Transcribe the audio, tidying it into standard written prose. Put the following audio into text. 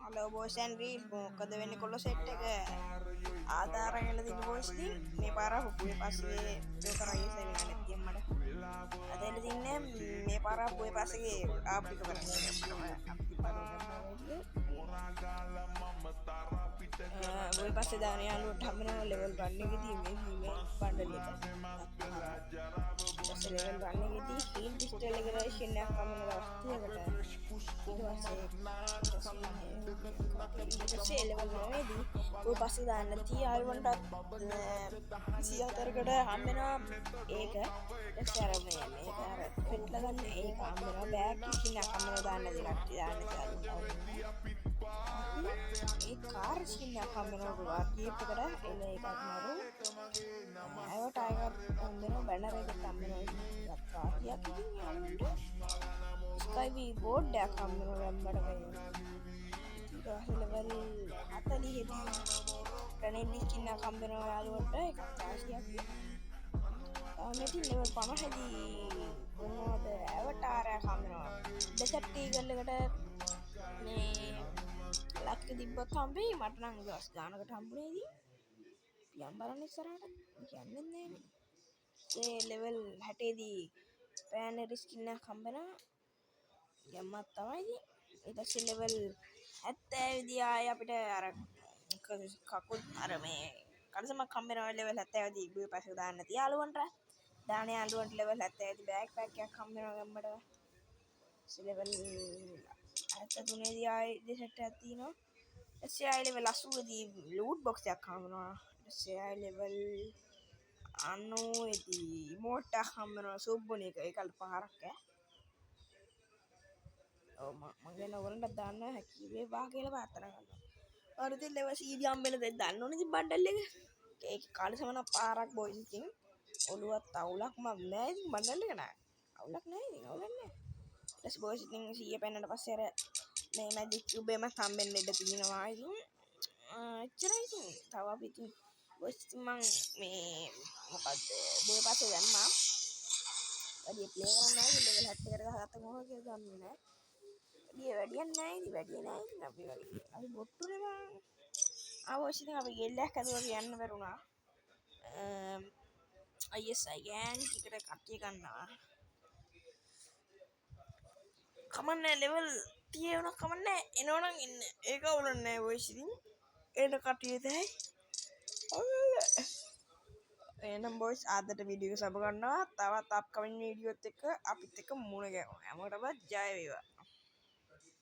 hello බෝස් and read මොකද වෙන්නේ කොල්ලෝ සෙට් එක ආධාරයෙන් එලා දින බෝස් ඉතින් මේ පාර හුපුවේ පස්සේ ජෝකරගේ සෙවිලා නැති මට අද එලා දින්නේ මේ පාර හුපුවේ පස්සේ ආප්ලික කරන්නේ අපි පාරේ gue pasti dari anu tamina level running gitu ini bundle itu pas level running itu heal pistol generation ya kamu pasti ya kata itu masih level mana di gue pasti dah nanti I want siapa terkena hamena eka cara mana cara petlagan eka hamena back kini kamu dah nanti nanti dah nanti A car skin එකක් හම්බෙනවා පුළුවන් jeep එකට එන එකක් නරු ඒවට අයවත් හම්බෙනවා banner එකක් හම්බෙනවා කාර්යයක් ඉතින් යාළුවන්ට ස්කයි වී බෝඩ් එකක් හම්බෙනවා රැම්බඩ වෙන්නේ ඊට පස්සේ ලෙවල් 40 දී ග්‍රනේඩ් ස්කින් එකක් හම්බෙනවා යාළුවන්ට ඒක කාර්යයක් ඉතින් ලෙවල් 50 දී මොනවද ඇවටාර් එකක් හම්බෙනවා ඩෙසර්ට් ඊගල් එකට මේ ලක්ක තිබ්බත් හම්බෙයි මට නම් දවස් ගානකට හම්බුනේදී පියම් බලන්න ඉස්සරහට කියන්නේ නෑනේ ඒ ලෙවල් 60 දී පෑනර් ස්කින් එකක් හම්බෙනවා ගැම්මක් තමයි ඊට පස්සේ ලෙවල් 70 දී ආය අපිට අර කකුල් අර මේ කඩසමක් හම්බෙනවා ලෙවල් 70 දී බුවේ පස්සේ දාන්න නැති යාළුවන්ට දාන යාළුවන්ට ලෙවල් 70 දී බෑග් පැක් එකක් හම්බෙනවා ගැම්මට ලෙවල් 73 දී ආය දෙසට් එකක් තියෙනවා SCI level 80 දී loot box එකක් හම්බෙනවා SCI level 90 දී emote එකක් හම්බෙනවා සුබ්බුන එක ඒකල් පහරක් ඔව් මම ගැන ඔයගොල්ලන්ට දාන්න හැකියි බා කියලා පාත්තන ගන්නවා අර ඉතින් level 100 දී හම්බෙලා දැන් දන්න ඕනේ ඉතින් බණ්ඩල් එක ඒක කාලසමන පාරක් බොයිස් ඉතින් ඔළුවත් අවුලක් මම නෑ ඉතින් බණ්ඩල් එක නෑ අවුලක් නෑ ඉතින් අවුලක් නෑ ඊට බොයිස් ඉතින් 100 පෙන්නට පස්සේ අර මේ මැජික් කියුබ් එකම හම්බෙන්න ඉඩ තියෙනවා ඉතින් එච්චරයි ඉතින් තව අපි ඉතින් බොයිස් ඉතින් මං මේ මොකද්ද බොය පස්සේ දැම්මා වැඩි ප්ලේ කරන්න නෑ ලෙවල් 70 කට ගහගත්ත මොකද කියලා දන්නේ නෑ වැඩියක් නෑ ඉතින් වැඩි නෑ ඉතින් අපි බොට්ටුනේ බං ආවොස් ඉතින් අපි ගෙල්ලයක් හදුවා කියන්න බැරුණා ISI ගෑන් ටිකට කට්ටිය ගන්නවා කමන්නේ ලෙවල් 30 වුණා කමන්නේ එනවනම් ඉන්න ඒක අවුලක් නෑ බොයිස් ඉතින් එන කට්ටිය තැයි එහෙනම් බොයිස් ආදට වීඩියෝ එක සබ ගන්නවා තවත් අප්කමින් වීඩියෝත් එක්ක අපිත් එක්ක මුණ ගැහුවා හැමෝටම ජය වේවා